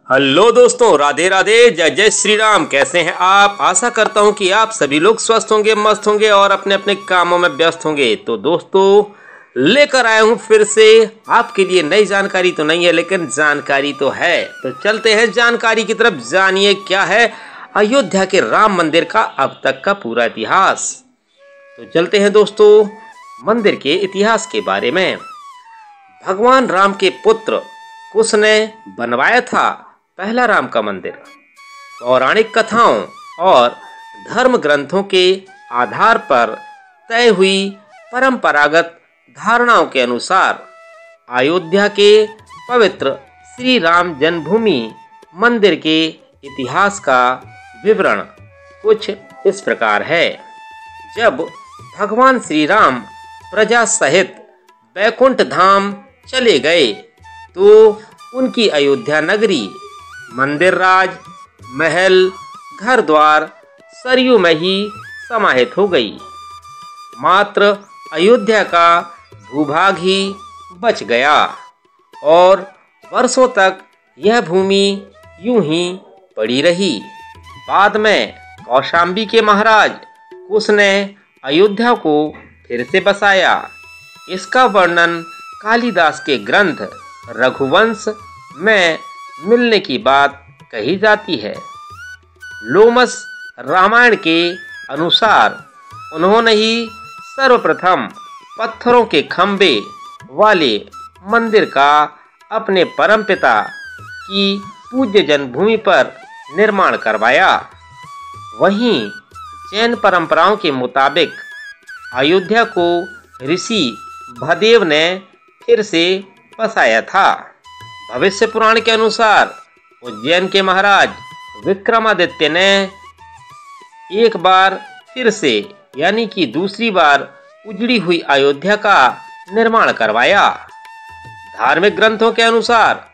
Hello दोस्तों, राधे राधे, जय जय श्री राम। कैसे हैं आप? आशा करता हूं कि आप सभी लोग स्वस्थ होंगे, मस्त होंगे और अपने अपने कामों में व्यस्त होंगे। तो दोस्तों, लेकर आया हूं फिर से आपके लिए नई जानकारी। तो नहीं है लेकिन जानकारी तो है। तो चलते हैं जानकारी की तरफ। जानिए क्या है अयोध्या के राम मंदिर का अब तक का पूरा इतिहास। तो चलते हैं दोस्तों मंदिर के इतिहास के बारे में। भगवान राम के पुत्र कुश ने बनवाया था पहला राम का मंदिर। पौराणिक कथाओं और धर्म ग्रंथों के आधार पर तय हुई परंपरागत धारणाओं के अनुसार अयोध्या के पवित्र श्री राम जन्मभूमि मंदिर के इतिहास का विवरण कुछ इस प्रकार है। जब भगवान श्री राम प्रजा सहित बैकुंठ धाम चले गए तो उनकी अयोध्या नगरी मंदिर राज महल घर द्वार सरयू में ही समाहित हो गई। मात्र अयोध्या का भूभाग ही बच गया और वर्षों तक यह भूमि यूं ही पड़ी रही। बाद में कौशाम्बी के महाराज कुश ने अयोध्या को फिर से बसाया। इसका वर्णन कालिदास के ग्रंथ रघुवंश में मिलने की बात कही जाती है। लोमस रामायण के अनुसार उन्होंने ही सर्वप्रथम पत्थरों के खंभे वाले मंदिर का अपने परमपिता की पूज्य जन्मभूमि पर निर्माण करवाया। वहीं जैन परंपराओं के मुताबिक अयोध्या को ऋषि भदेव ने फिर से बसाया था। भविष्य पुराण के अनुसार उज्जैन के महाराज विक्रमादित्य ने एक बार फिर से यानी कि दूसरी बार उजड़ी हुई अयोध्या का निर्माण करवाया। धार्मिक ग्रंथों के अनुसार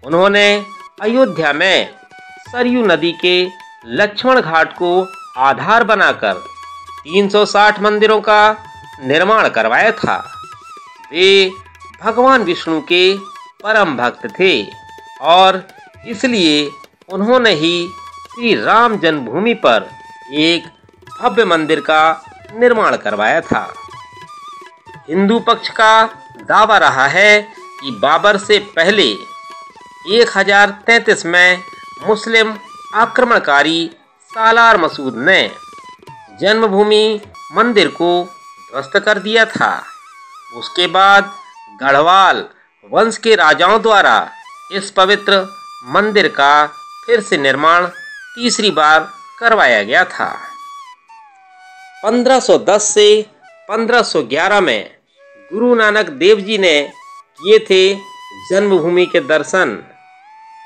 उन्होंने अयोध्या में सरयू नदी के लक्ष्मण घाट को आधार बनाकर 360 मंदिरों का निर्माण करवाया था। वे भगवान विष्णु के परम भक्त थे और इसलिए उन्होंने ही श्री राम जन्मभूमि पर एक भव्य मंदिर का निर्माण करवाया था। हिंदू पक्ष का दावा रहा है कि बाबर से पहले 1033 में मुस्लिम आक्रमणकारी सालार मसूद ने जन्मभूमि मंदिर को ध्वस्त कर दिया था। उसके बाद गढ़वाल वंश के राजाओं द्वारा इस पवित्र मंदिर का फिर से निर्माण तीसरी बार करवाया गया था। 1510 से 1511 में गुरु नानक देव जी ने किए थे जन्मभूमि के दर्शन।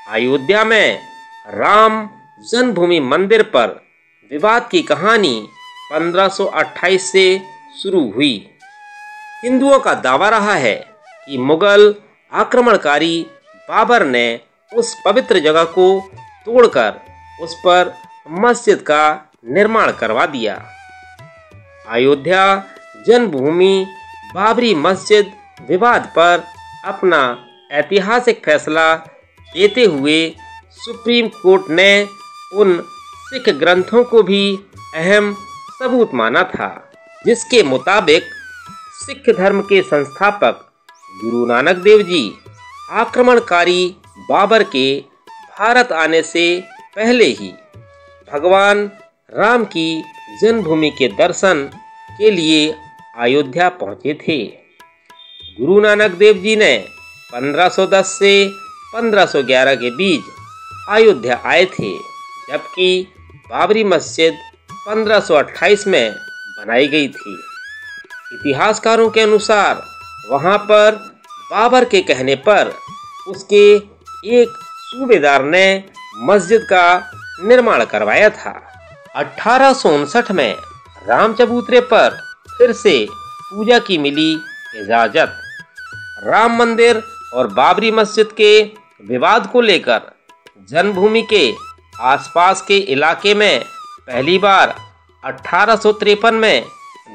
अयोध्या में राम जन्मभूमि मंदिर पर विवाद की कहानी 1528 से शुरू हुई। हिंदुओं का दावा रहा है कि मुगल आक्रमणकारी बाबर ने उस पवित्र जगह को तोड़कर उस पर मस्जिद का निर्माण करवा दिया। अयोध्या जन्मभूमि बाबरी मस्जिद विवाद पर अपना ऐतिहासिक फैसला देते हुए सुप्रीम कोर्ट ने उन सिख ग्रंथों को भी अहम सबूत माना था, जिसके मुताबिक सिख धर्म के संस्थापक गुरु नानक देव जी आक्रमणकारी बाबर के भारत आने से पहले ही भगवान राम की जन्मभूमि के दर्शन के लिए अयोध्या पहुंचे थे। गुरु नानक देव जी ने 1510 से 1511 के बीच अयोध्या आए थे, जबकि बाबरी मस्जिद 1528 में बनाई गई थी। इतिहासकारों के अनुसार वहां पर बाबर के कहने पर उसके एक सूबेदार ने मस्जिद का निर्माण करवाया था। 1859 में राम चबूतरे पर फिर से पूजा की मिली इजाजत। राम मंदिर और बाबरी मस्जिद के विवाद को लेकर जन्मभूमि के आसपास के इलाके में पहली बार 1853 में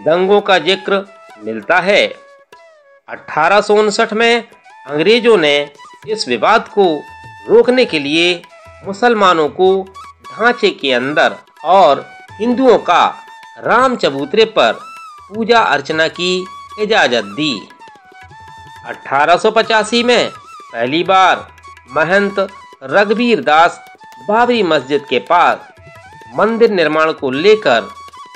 दंगों का जिक्र मिलता है। 1859 में अंग्रेजों ने इस विवाद को रोकने के लिए मुसलमानों को ढांचे के अंदर और हिंदुओं का राम चबूतरे पर पूजा अर्चना की इजाजत दी। 1885 में पहली बार महंत रघुवीर दास बाबरी मस्जिद के पास मंदिर निर्माण को लेकर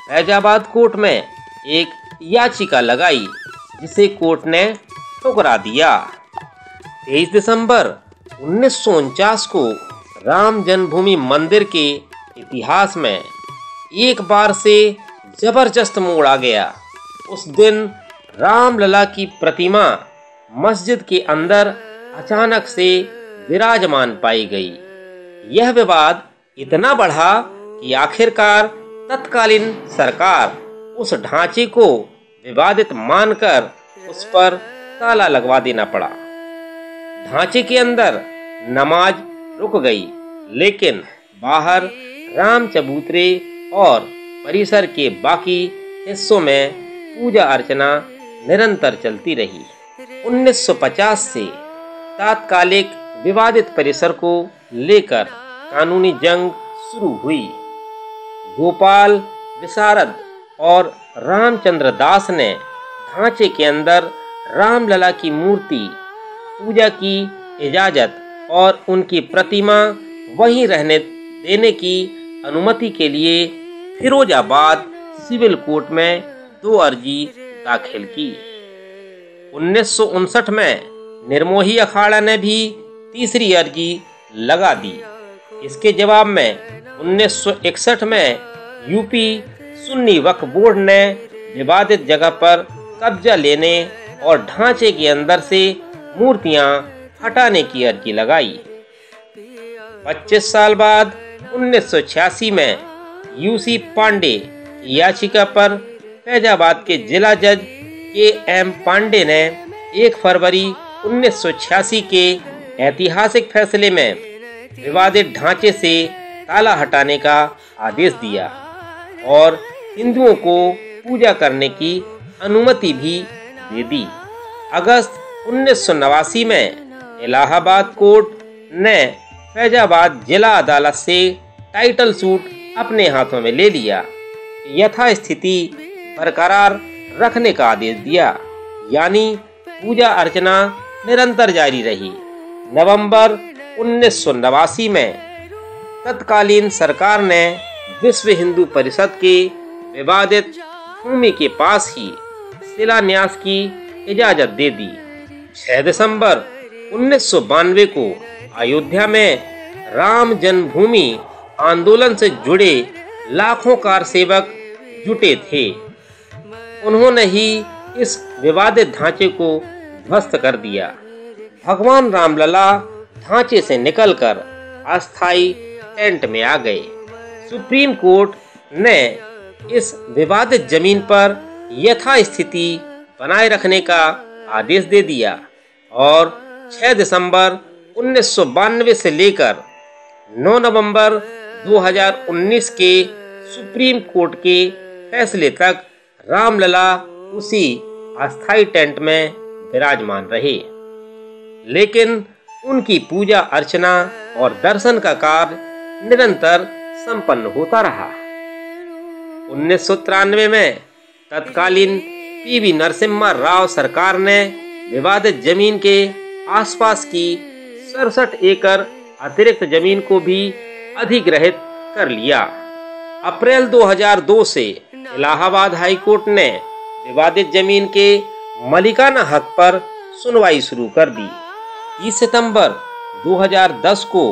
फैजाबाद कोर्ट में एक याचिका लगाई, जिसे कोर्ट ने ठुकरा दिया। 23 दिसंबर 1949 को राम जन्मभूमि मंदिर के इतिहास में एक बार से जबरदस्त मोड़ आ गया। उस दिन रामलला की प्रतिमा मस्जिद के अंदर अचानक से विराजमान पाई गई। यह विवाद इतना बढ़ा कि आखिरकार तत्कालीन सरकार उस ढांचे को विवादित मानकर उस पर ताला लगवा देना पड़ा। ढांचे के अंदर नमाज रुक गई, लेकिन बाहर राम चबूतरे और परिसर के बाकी हिस्सों में पूजा अर्चना निरंतर चलती रही। 1950 से तात्कालिक विवादित परिसर को लेकर कानूनी जंग शुरू हुई। गोपाल विशारद और रामचंद्र दास ने ढांचे के अंदर रामलला की मूर्ति पूजा की इजाजत और उनकी प्रतिमा वहीं रहने देने की अनुमति के लिए फिरोजाबाद सिविल कोर्ट में 2 अर्जी दाखिल की। 1959 में निर्मोही अखाड़ा ने भी तीसरी अर्जी लगा दी। इसके जवाब में 1961 में यूपी सुन्नी वक्फ बोर्ड ने विवादित जगह पर कब्जा लेने और ढांचे के अंदर से मूर्तियां हटाने की अर्जी लगाई। 25 साल बाद 1986 में यूसी पांडे की याचिका पर फैजाबाद के जिला जज के.एम. पांडे ने 1 फरवरी 1986 के ऐतिहासिक फैसले में विवादित ढांचे से ताला हटाने का आदेश दिया और हिंदुओं को पूजा करने की अनुमति भी दे दी। अगस्त 1989 में इलाहाबाद कोर्ट ने फैजाबाद जिला अदालत से टाइटल सूट अपने हाथों में ले लिया, यथास्थिति बरकरार रखने का आदेश दिया, यानी पूजा अर्चना निरंतर जारी रही। नवंबर 1989 में तत्कालीन सरकार ने विश्व हिंदू परिषद के विवादित भूमि के पास ही शिलान्यास की इजाजत दे दी। 6 दिसंबर 1992 को अयोध्या में राम जन्मभूमि आंदोलन से जुड़े लाखों कार सेवक जुटे थे। उन्होंने ही इस विवादित ढांचे को ध्वस्त कर दिया। भगवान रामलला ढांचे से निकलकर अस्थायी टेंट में आ गए। सुप्रीम कोर्ट ने इस विवादित जमीन पर यथास्थिति बनाए रखने का आदेश दे दिया और 6 दिसंबर 1992 से लेकर 9 नवंबर 2019 के सुप्रीम कोर्ट के फैसले तक रामलला उसी अस्थायी टेंट में विराजमान रहे, लेकिन उनकी पूजा अर्चना और दर्शन का कार्य निरंतर संपन्न होता रहा। 1993 में तत्कालीन पीवी नरसिम्हा राव सरकार ने विवादित जमीन के आसपास की 67 एकड़ अतिरिक्त जमीन को भी अधिग्रहित कर लिया। अप्रैल 2002 से इलाहाबाद हाई कोर्ट ने विवादित जमीन के मालिकाना हक पर सुनवाई शुरू कर दी। 30 सितंबर 2010 को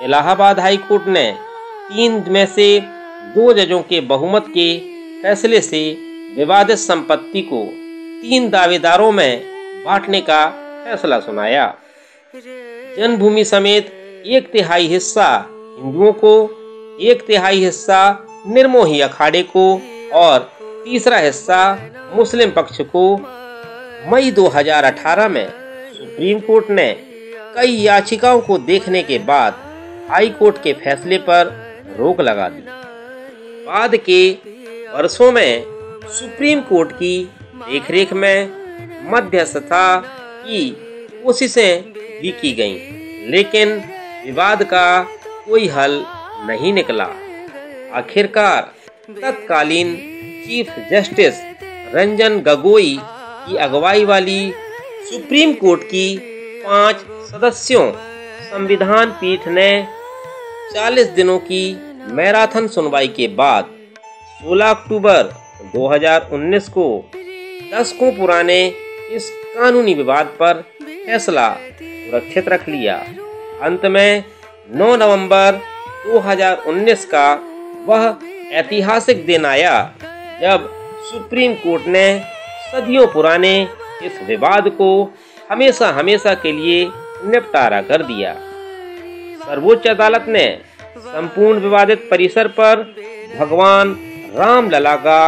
इलाहाबाद हाई कोर्ट ने 3 में से 2 जजों के बहुमत के फैसले से विवादित संपत्ति को 3 दावेदारों में बांटने का फैसला सुनाया। जन्मभूमि समेत 1/3 हिस्सा हिंदुओं को, 1/3 हिस्सा निर्मोही अखाड़े को और 3 हिस्सा मुस्लिम पक्ष को। मई 2018 में सुप्रीम कोर्ट ने कई याचिकाओं को देखने के बाद हाई कोर्ट के फैसले पर रोक लगा दी। बाद के वर्षों में सुप्रीम कोर्ट की देखरेख में मध्यस्थता की कोशिशें भी की गईं, लेकिन विवाद का कोई हल नहीं निकला। आखिरकार तत्कालीन चीफ जस्टिस रंजन गोगोई की अगुवाई वाली सुप्रीम कोर्ट की 5 सदस्यों संविधान पीठ ने 40 दिनों की मैराथन सुनवाई के बाद 16 अक्टूबर 2019 को दशकों पुराने इस कानूनी विवाद पर फैसला सुरक्षित रख लिया। अंत में 9 नवंबर 2019 का वह ऐतिहासिक दिन आया जब सुप्रीम कोर्ट ने सदियों पुराने इस विवाद को हमेशा हमेशा के लिए निपटारा कर दिया। सर्वोच्च अदालत ने संपूर्ण विवादित परिसर पर भगवान रामलला का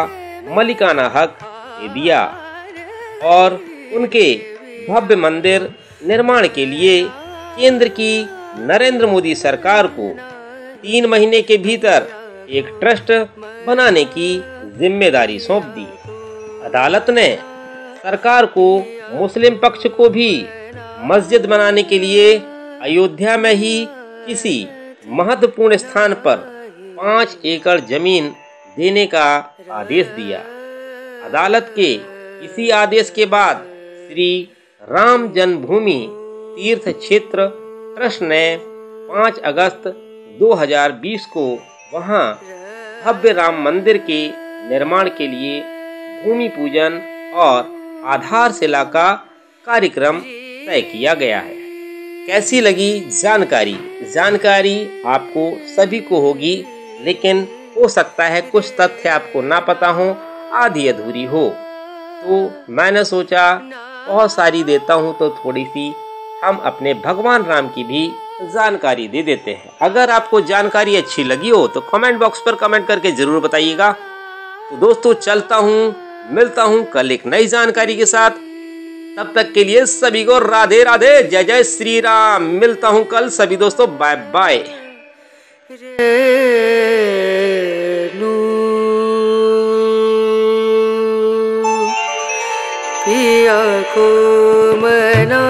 मलिकाना हक दे दिया और उनके भव्य मंदिर निर्माण के लिए केंद्र की नरेंद्र मोदी सरकार को 3 महीने के भीतर एक ट्रस्ट बनाने की जिम्मेदारी सौंप दी। अदालत ने सरकार को मुस्लिम पक्ष को भी मस्जिद बनाने के लिए अयोध्या में ही किसी महत्वपूर्ण स्थान पर 5 एकड़ जमीन देने का आदेश दिया। अदालत के इसी आदेश के बाद श्री राम जन्मभूमि तीर्थ क्षेत्र ट्रस्ट ने 5 अगस्त 2020 को वहां भव्य राम मंदिर के निर्माण के लिए भूमि पूजन और आधारशिला का कार्यक्रम तय किया गया है। कैसी लगी जानकारी आपको सभी को होगी, लेकिन हो सकता है कुछ तथ्य आपको ना पता हो, आधी अधूरी हो, तो मैंने सोचा बहुत सारी देता हूँ तो थोड़ी सी हम अपने भगवान राम की भी जानकारी दे देते हैं। अगर आपको जानकारी अच्छी लगी हो तो कमेंट बॉक्स पर कमेंट करके जरूर बताइएगा। तो दोस्तों चलता हूँ, मिलता हूँ कल एक नई जानकारी के साथ। तब तक के लिए सभी को राधे राधे, जय जय श्री राम। मिलता हूँ कल सभी दोस्तों, बाय बाय। पिया को मना